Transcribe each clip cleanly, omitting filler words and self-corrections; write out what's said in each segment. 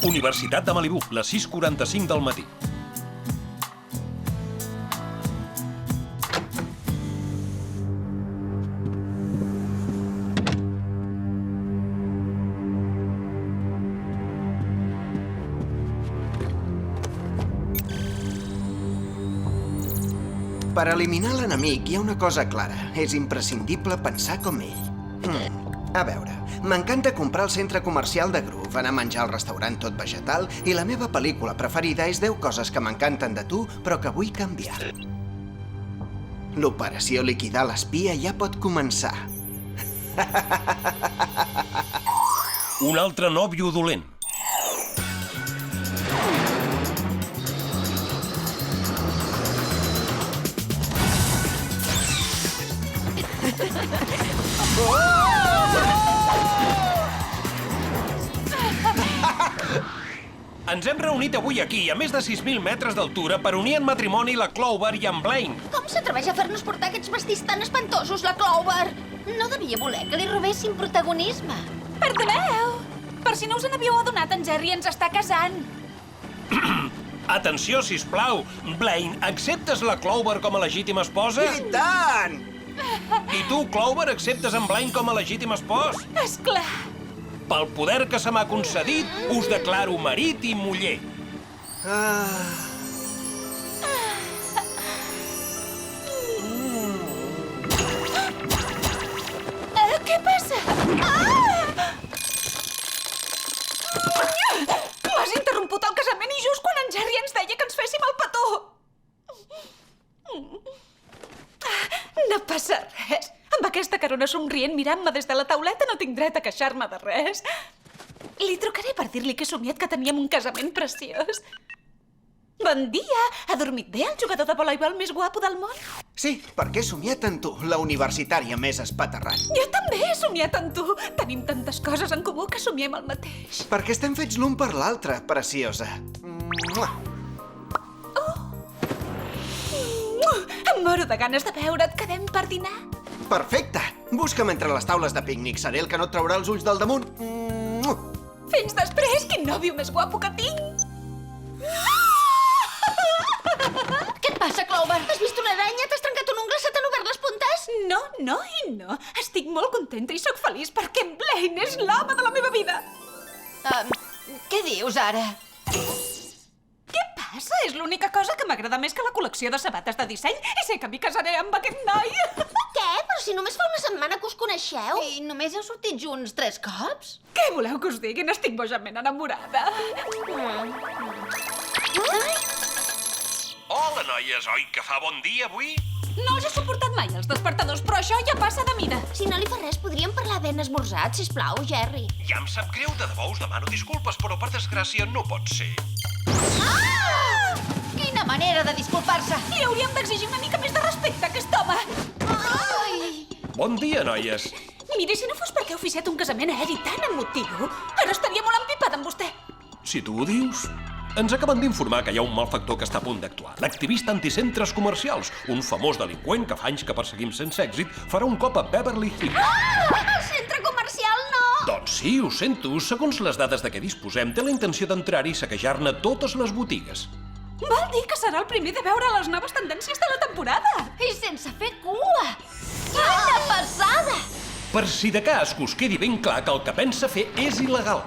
Universitat de Malibú, les 6:45 del matí. Per eliminar l'enemic hi ha una cosa clara. És imprescindible pensar com ell. A veure, m'encanta comprar al centre comercial de Groove, anar a menjar al restaurant tot vegetal i la meva pel·lícula preferida és 10 coses que m'encanten de tu però que vull canviar. L'operació liquidar l'espia ja pot començar. Un altre nòvio dolent. Ens hem reunit avui aquí, a més de 6.000 metres d'altura, per unir en matrimoni la Clover i en Blaine. Com s'atreveix a fer-nos portar aquests vestits tan espantosos, la Clover? No devia voler que li robéssim protagonisme. Perdoneu! Per si no us n'havíeu adonat, en Jerry ens està casant. Atenció, sisplau. Blaine, acceptes la Clover com a legítima esposa? I tant! I tu, Clover, acceptes en Blaine com a legítim espòs? Esclar. Pel poder que se m'ha concedit, us declaro marit i muller. Què passa? M'has interromput el casament i just quan en Jerry ens deia que ens féssim el petó. No passa res. Amb aquesta carona somrient mirant-me des de la tauleta no tinc dret a queixar-me de res. Li trucaré per dir-li que he somiat que teníem un casament preciós. Bon dia! Ha dormit bé el jugador de voleibol més guapo del món? Sí, perquè he somiat en tu, la universitària més espaterrant. Jo també he somiat en tu. Tenim tantes coses en comú que somiem el mateix. Perquè estem fets l'un per l'altre, preciosa. Em moro de ganes de veure't. Quedem per dinar? Perfecte! Busca'm entre les taules de pícnic. Seré el que no et traurà els ulls del damunt. Fins després! Quin nòvio més guapo que tinc! Què et passa, Clover? Has vist una aranya? T'has trencat un ungla? Se t'han obert les puntes? No, no i no. Estic molt contenta i sóc feliç perquè en Blaine és l'home de la meva vida. Què dius, ara? Què passa? És l'única cosa que m'agrada més que la col·lecció de sabates de disseny i sé que m'hi casaré amb aquest noi. Què? Però si només fa una setmana que us coneixeu. I només heu sortit junts 3 cops? Què voleu que us digui? N'estic bojament enamorada. Hola, noies, oi que fa bon dia avui? No els he suportat mai, els despertadors, però això ja passa de mida. Si no li fa res, podríem parlar ben esmorzat, sisplau, Jerry. Ja em sap greu, de debò us demano disculpes, però per desgràcia no pot ser. Quina manera de disculpar-se! Li hauríem d'exigir una mica més de respecte a aquest home. Bon dia, noies. Miri, si no fos perquè heu oficiat un casament aeri tan emotiu, ara estaria molt empipat amb vostè. Si tu ho dius. Ens acaben d'informar que hi ha un malfactor que està a punt d'actuar. L'activista anticentres comercials, un famós delinqüent que fa anys que perseguim sense èxit, farà un cop a Beverly Hills. El centre comercial no! Doncs sí, ho sento. Segons les dades de què disposem, té la intenció d'entrar-hi i saquejar-ne totes les botigues. Vol dir que serà el primer de veure les noves tendències de la temporada. I sense fer cua! Quina passada! Per si de cas que us quedi ben clar que el que pensa fer és il·legal.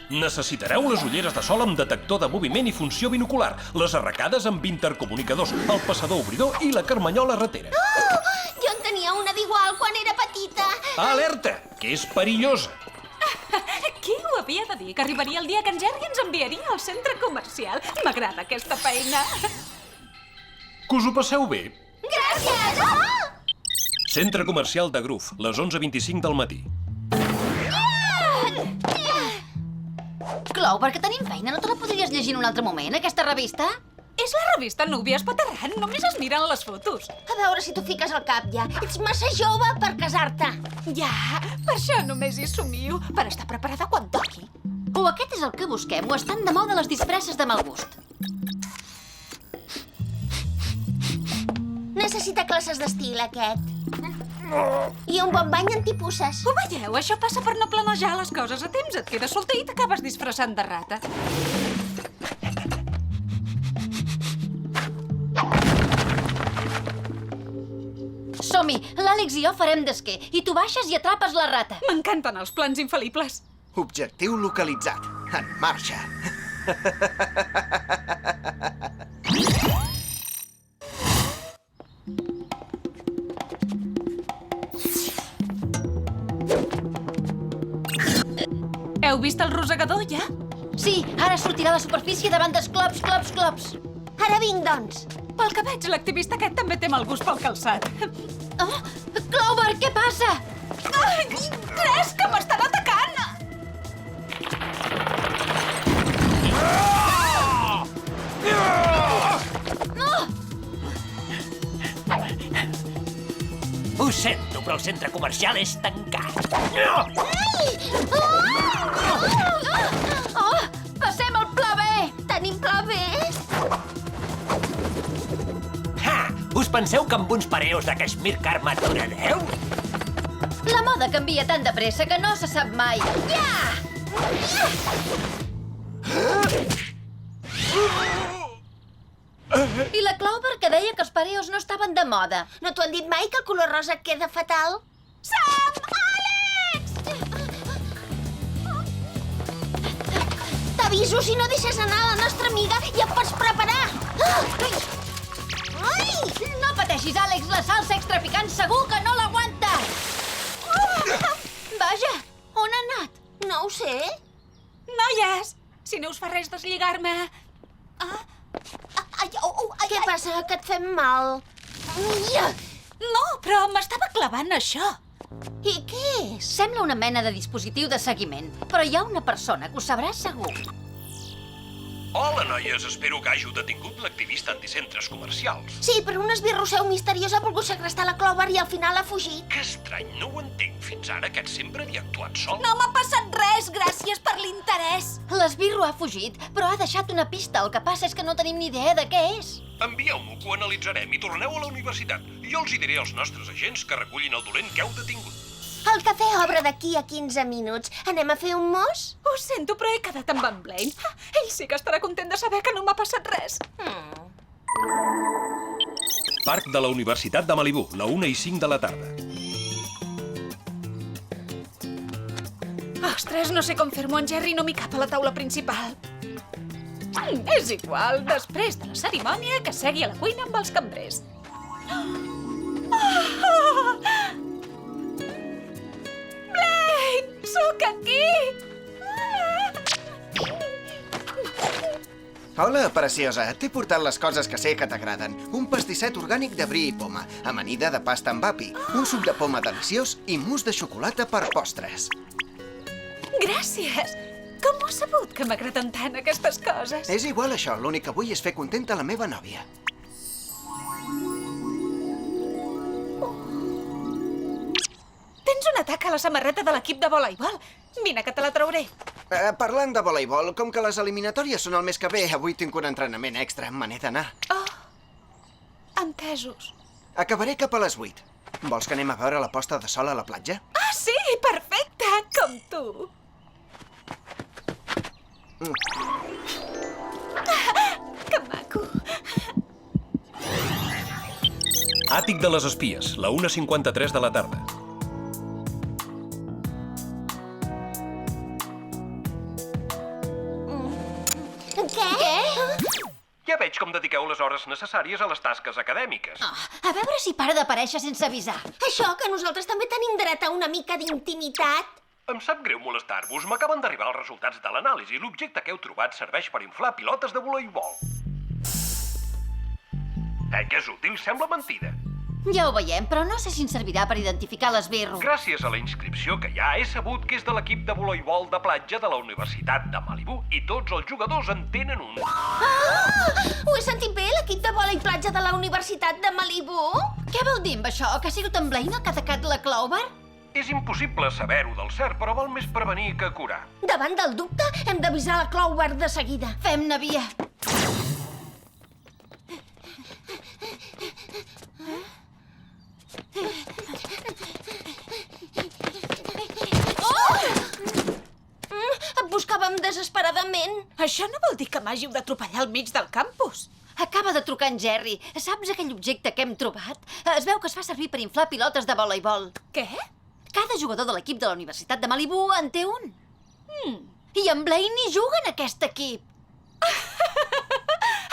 Necessitareu les ulleres de sol amb detector de moviment i funció binocular, les arracades amb intercomunicadors, el passador obridor i la carmanyola ratera. Jo en tenia una d'igual quan era petita. Alerta, que és perillosa. Qui ho havia de dir? Que arribaria el dia que en Jerry ens enviaria al centre comercial. M'agrada aquesta feina. Que us ho passeu bé. Gràcies! Centre comercial de Groove, les 11:25 del matí. Clover, que tenim feina. No te la podries llegir en un altre moment, aquesta revista? És la revista Núvia Espaterrant. Només es miren les fotos. A veure si t'ho fiques al cap ja. Ets massa jove per casar-te. Ja, per això només hi somio. Per estar preparada quan toqui. O aquest és el que busquem, o estan de moda les disfresses de mal gust. Necessita classes d'estil, aquest. I un bon bany antipuces. Ho veieu? Això passa per no planejar les coses a temps. Et quedes solter i t'acabes disfressant de rata. Som-hi! L'Àlex i jo farem d'esquer. I tu baixes i atrapes la rata. M'encanten els plans infal·libles. Objectiu localitzat. En marxa. Heu vist el rosegador, ja? Sí, ara sortirà a la superfície davant dels clops, clops, clops. Ara vinc, doncs. Pel que veig, l'activista aquest també té mal gust pel calçat. Oh, Clover, què passa? Ai, res, que m'estan atacant! Ho sento, però el centre comercial és tancat. Oh, passem al pla B. Tenim pla B? Ha! Us penseu que amb uns pareos de Kashmir car m'aturareu? La moda canvia tan de pressa que no se sap mai. Ja! I la Clover, que deia que els pareos no estaven de moda. No t'ho han dit mai que el color rosa et queda fatal? Sam! Àlex! T'aviso, si no deixes anar la nostra amiga ja et pots preparar. Ai! No pateixis, Àlex, la salsa extra picant segur que no l'aguanta. Vaja, on ha anat? No ho sé. Noies, si no us fa res deslligar-me... Què passa, que et fem mal? No, però m'estava clavant això. I què és? Sembla una mena de dispositiu de seguiment, però hi ha una persona que ho sabrà segur. Hola, noies. Espero que hàgiu detingut l'activista anticentres comercials. Sí, però un esbirrosseu misteriós ha volgut segrestar la Clover i al final ha fugit. Que estrany, no ho entenc. Fins ara aquest sempre havia actuat sol. No m'ha passat res, gràcies per l'interès. L'esbirro ha fugit, però ha deixat una pista. El que passa és que no tenim ni idea de què és. Envieu-m'ho, que ho analitzarem i torneu a la universitat. Jo els hi diré als nostres agents que recullin el dolent que heu detingut. El cafè obre d'aquí a 15 minuts. Anem a fer un mos? Ho sento, però he quedat amb en Blaine. Ell sí que estarà content de saber que no m'ha passat res. Parc de la Universitat de Malibú, la 1:05 de la tarda. Ostres, no sé com fer-m'ho, en Jerry no m'hi cap a la taula principal. És igual, després de la cerimònia que segui a la cuina amb els cambrers. Blaine, sóc aquí! Hola, preciosa. T'he portat les coses que sé que t'agraden. Un pastisset orgànic de brie i poma, amanida de pasta amb api, un suc de poma deliciós i mousse de xocolata per postres. Gràcies! Com ho has sabut que m'agraden tant aquestes coses? És igual això, l'únic que vull és fer contenta la meva nòvia. Tens un atac a la samarreta de l'equip de voleibol. Vine, que te la trauré. Parlant de voleibol, com que les eliminatòries són el mes que ve, avui tinc un entrenament extra, me n'he d'anar. Oh, entesos. Acabaré cap a les 8. Vols que anem a veure la posta de sol a la platja? Ah, sí, perfecte, com tu. Que maco. Àtic de les espies, la 1:53 de la tarda. Què? Ja veig com dediqueu les hores necessàries a les tasques acadèmiques. A veure si para d'aparèixer sense avisar. Això, que nosaltres també tenim dret a una mica d'intimitat. Em sap greu molestar-vos. M'acaben d'arribar els resultats de l'anàlisi. L'objecte que heu trobat serveix per inflar pilotes de voleibol. Que és útil? Sembla mentida. Ja ho veiem, però no sé si ens servirà per identificar l'esbirro. Gràcies a la inscripció que hi ha, he sabut que és de l'equip de voleibol de platja de la Universitat de Malibú i tots els jugadors en tenen un. Ho he sentit bé, l'equip de vòlei platja de la Universitat de Malibú? Què vol dir amb això? Que ha sigut en Blaine el que ha atacat la Clover? És impossible saber-ho del cert, però val més prevenir que curar. Davant del dubte, hem d'avisar la Clover de seguida. Fem-ne via. desesperadament. Això no vol dir que m'hàgiu d'atropellar al mig del campus. Acaba de trucar en Jerry. Saps aquell objecte que hem trobat? Es veu que es fa servir per inflar pilotes de voleibol. Què? Cada jugador de l'equip de la Universitat de Malibu en té un. I en Blaine hi juga en aquest equip.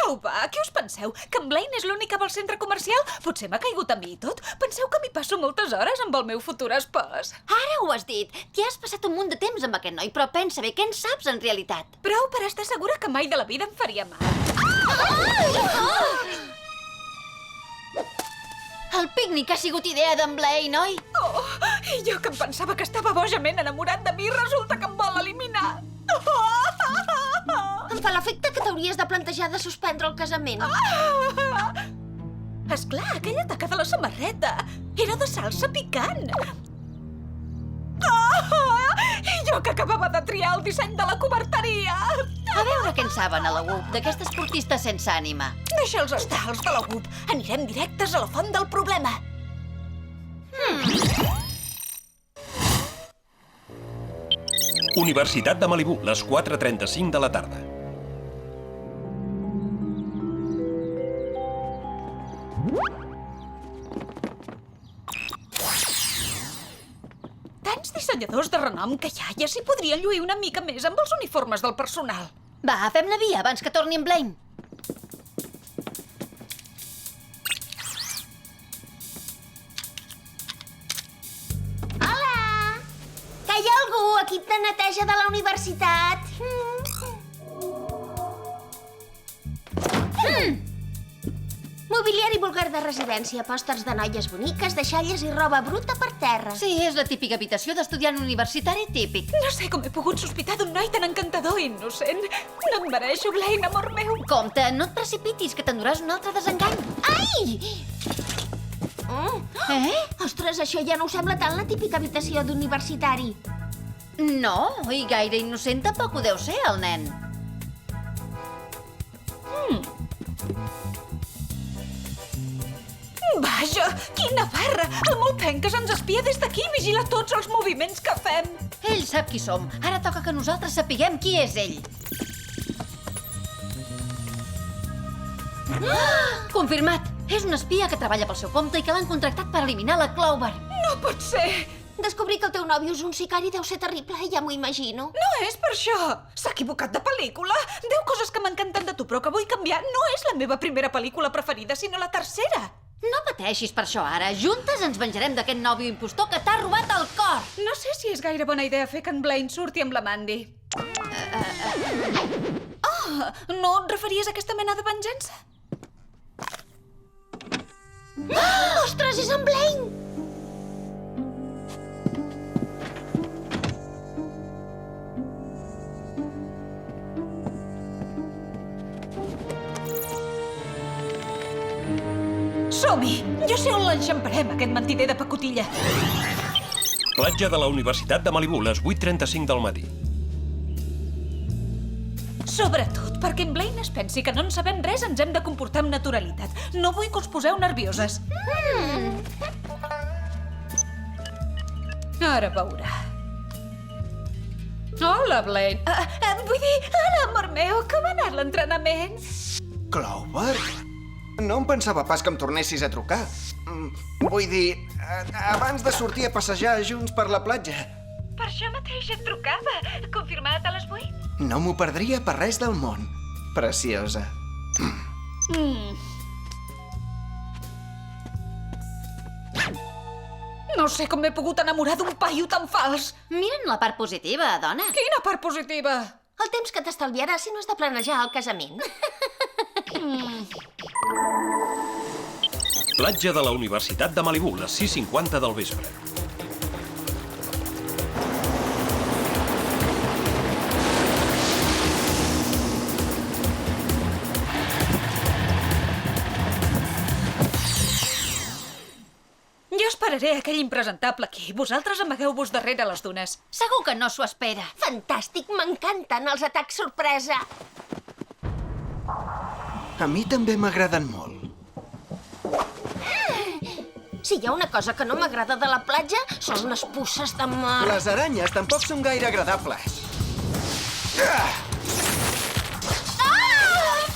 Au, va, què us penseu? Que en Blaine és l'únic que va al centre comercial? Potser m'ha caigut a mi i tot? Penseu que m'hi passo moltes hores amb el meu futur espòs? Ara ho has dit. T'hi has passat un munt de temps amb aquest noi, però pensa bé, què en saps en realitat? Prou per estar segura que mai de la vida em faria mal. El pícnic ha sigut idea d'en Blaine, oi? Oh, i jo que em pensava que estava bojament enamorat de mi, resulta que em vol eliminar. Em fa l'efecte que t'hauries de plantejar de suspendre el casament. Esclar, aquella taca de la samarreta era de salsa picant. I jo que acabava de triar el disseny de la coberteria. A veure què en saben a la UP, d'aquesta esportista sense ànima. Deixa'ls estar, els de la UP. Anirem directes a la font del problema. Universitat de Malibu, les 4:35 de la tarda. Tants dissenyadors de renom que hi ha, ja s'hi podrien lluir una mica més amb els uniformes del personal. Va, fem la via abans que torni en Blaine. Hola! Que hi ha algú, equip de neteja de la universitat? Mobiliari vulgar de residència, pòsters de noies boniques, deixalles i roba bruta per terra. Sí, és la típica habitació d'estudiant universitari típic. No sé com he pogut sospitar d'un noi tan encantador i innocent. No em mereixo, Blaine, amor meu. Compte, no et precipitis, que t'enduràs un altre desengany. Ai! Ostres, això ja no us sembla tant la típica habitació d'universitari. No, i gaire innocent tampoc ho deu ser, el nen. Vaja, quina barra! El molt penques ens espia des d'aquí i vigila tots els moviments que fem. Ell sap qui som. Ara toca que nosaltres sapiguem qui és ell. Confirmat. És un espia que treballa pel seu compte i que l'han contractat per eliminar la Clover. No pot ser! Descobrir que el teu nòvio és un sicari deu ser terrible, ja m'ho imagino. No és per això! S'ha equivocat de pel·lícula! 10 coses que m'encanten de tu, però que vull canviar. No és la meva primera pel·lícula preferida, sinó la tercera. No pateixis per això ara. Juntes ens venjarem d'aquest nòvio impostor que t'ha robat el cor. No sé si és gaire bona idea fer que en Blaine surti amb la Mandy. No et referies a aquesta mena de venjança? Ostres, és en Blaine! Som-hi! Jo sé on l'enxamparem, aquest mentider de pacotilla. Platja de la Universitat de Malibu, les 8:35 del matí. Sobretot, perquè en Blaine es pensi que no en sabem res, ens hem de comportar amb naturalitat. No vull que us poseu nervioses. Ara veurà. Hola, Blaine. Vull dir, hola, amor meu, com ha anat l'entrenament? Clover? No em pensava pas que em tornessis a trucar. Vull dir, abans de sortir a passejar junts per la platja. Per això mateix et trucava. Confirmat a les 8? No m'ho perdria per res del món. Preciosa. No sé com m'he pogut enamorar d'un paio tan fals. Mira'n la part positiva, dona. Quina part positiva? El temps que t'estalviaràs si no has de planejar el casament. Platja de la Universitat de Malibu, les 6:50 del vespre. Jo esperaré aquell impresentable aquí. Vosaltres amagueu-vos darrere les dunes. Segur que no s'ho espera. Fantàstic, m'encanten els atacs sorpresa. A mi també m'agraden molt. Si hi ha una cosa que no m'agrada de la platja, són les puces de mar. Les aranyes tampoc són gaire agradables. Fora!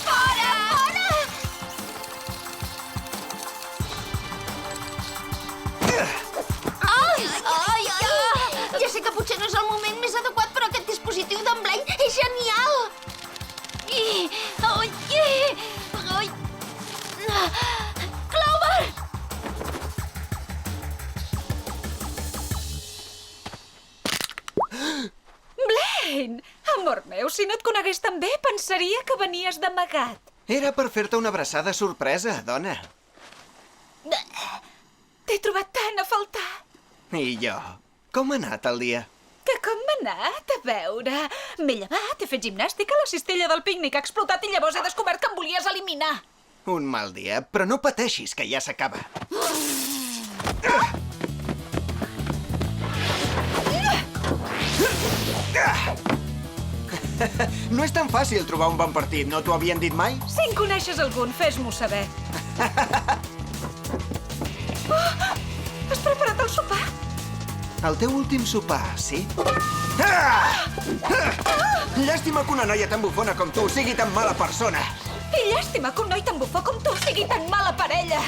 Fora! Ai! Ai! Ja sé que potser no és el moment més adequat, però aquest dispositiu d'en Blaine és genial! Ai! Ai! Clover! Blaine! Amor meu, si no et conegués tan bé, pensaria que venies d'amagat. Era per fer-te una abraçada sorpresa, dona. T'he trobat tant a faltar. I jo? Com ha anat el dia? Que com m'ha anat? A veure... M'he llevat, he fet gimnàstica, la cistella del pícnic ha explotat i llavors he descobert que em volies eliminar. Un mal dia, però no pateixis, que ja s'acaba. No és tan fàcil trobar un bon partit, no t'ho havien dit mai? Si en coneixes algun, fes-m'ho saber. Oh, has preparat el sopar? El teu últim sopar, sí? Llàstima que una noia tan bufona com tu sigui tan mala persona. I llàstima que un noi tan bufó com tu sigui tan mala parella.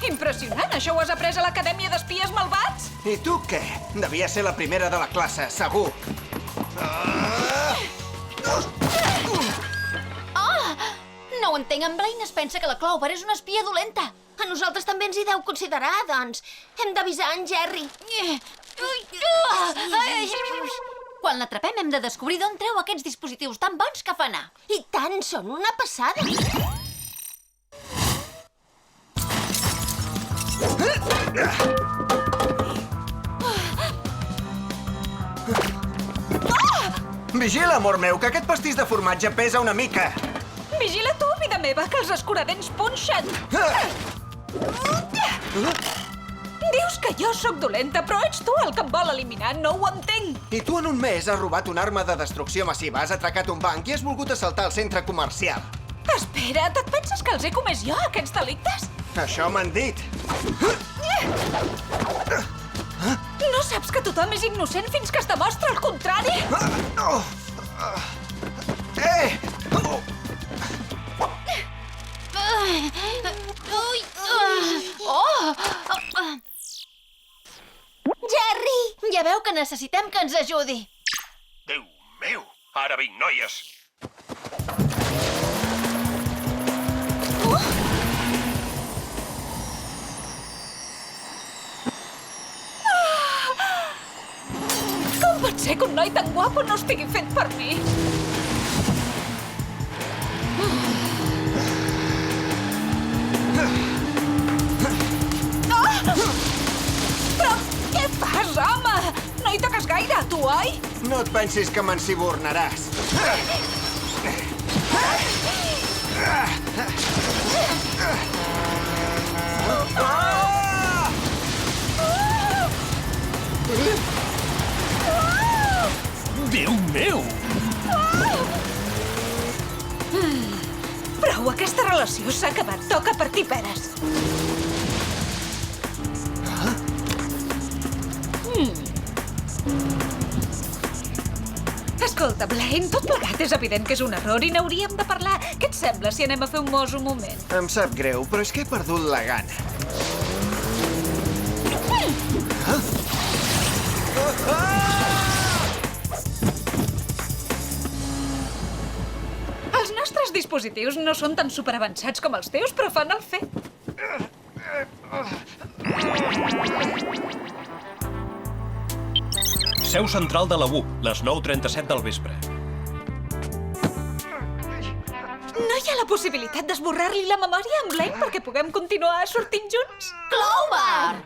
Impressionant, això ho has après a l'Acadèmia d'Espies Malvats? I tu què? Devia ser la primera de la classe, segur. No ho entenc, en Blaine es pensa que la Clover és una espia dolenta. A nosaltres també ens hi deu considerar, doncs. Hem d'avisar en Jerry. Quan l'atrapem hem de descobrir d'on treu aquests dispositius tan bons que fa anar. I tant, són una passada. Vigila, amor meu, que aquest pastís de formatge pesa una mica. Vigila tu, vida meva, que els escuradents punxen. Dius que jo sóc dolenta, però ets tu el que em vol eliminar, no ho entenc. I tu en un mes has robat una arma de destrucció massiva, has atracat un banc i has volgut assaltar el centre comercial. Espera't, et penses que els he comès jo, aquests delictes? Això m'han dit. No saps que tothom és innocent fins que es demostra el contrari? Jerry! Ja veu que necessitem que ens ajudi. Déu meu! Ara vinc, noies! Com pot ser que un noi tan guapo no estigui fet per mi? Però què fas, home? No hi toques gaire, tu, oi? No et pensis que m'ensibornaràs. Déu meu! Prou, aquesta relació s'ha acabat. Toca partir peres. Escolta, Blaine, tot plegat és evident que és un error i n'hauríem de parlar. Què et sembla si anem a fer un mos un moment? Em sap greu, però és que he perdut la gana. Els nostres dispositius no són tan superavançats com els teus, però fan el fet. Seu central de la U, les 9:37 del vespre. No hi ha la possibilitat d'esborrar-li la memòria a en Blaine perquè puguem continuar sortint junts? Clover!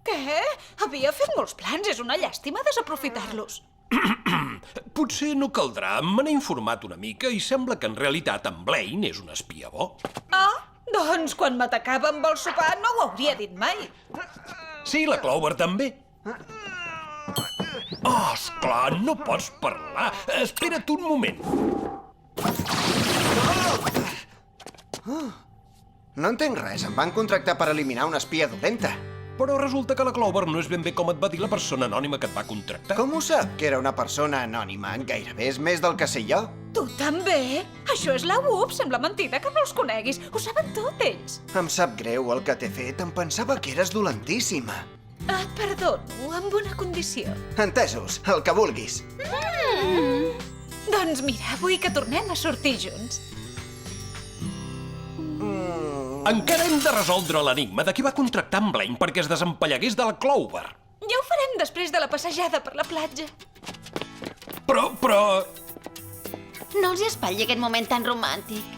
Què? Havia fet molts plans, és una llàstima desaprofitar-los. Potser no caldrà. Me n'he informat una mica i sembla que en realitat en Blaine és un espia bo. Ah, doncs quan m'atacava amb el sopar no ho hauria dit mai. Sí, la Clover també. Oh, esclar, no pots parlar. Espera't un moment. No entenc res. Em van contractar per eliminar una espia dolenta. Però resulta que la Clover no és ben bé com et va dir la persona anònima que et va contractar. Com ho sap, que era una persona anònima? Gairebé és més del que sé jo. Tu també? Això és la UP, sembla mentida que no els coneguis. Ho saben tot ells. Em sap greu el que t'he fet. Em pensava que eres dolentíssima. Et perdono, amb una condició. Entesos, el que vulguis. Doncs mira, vull que tornem a sortir junts. Encara hem de resoldre l'enigma de qui va contractar en Blaine perquè es desempallegués de la Clover. Ja ho farem després de la passejada per la platja. Però... No els hi espatlli aquest moment tan romàntic.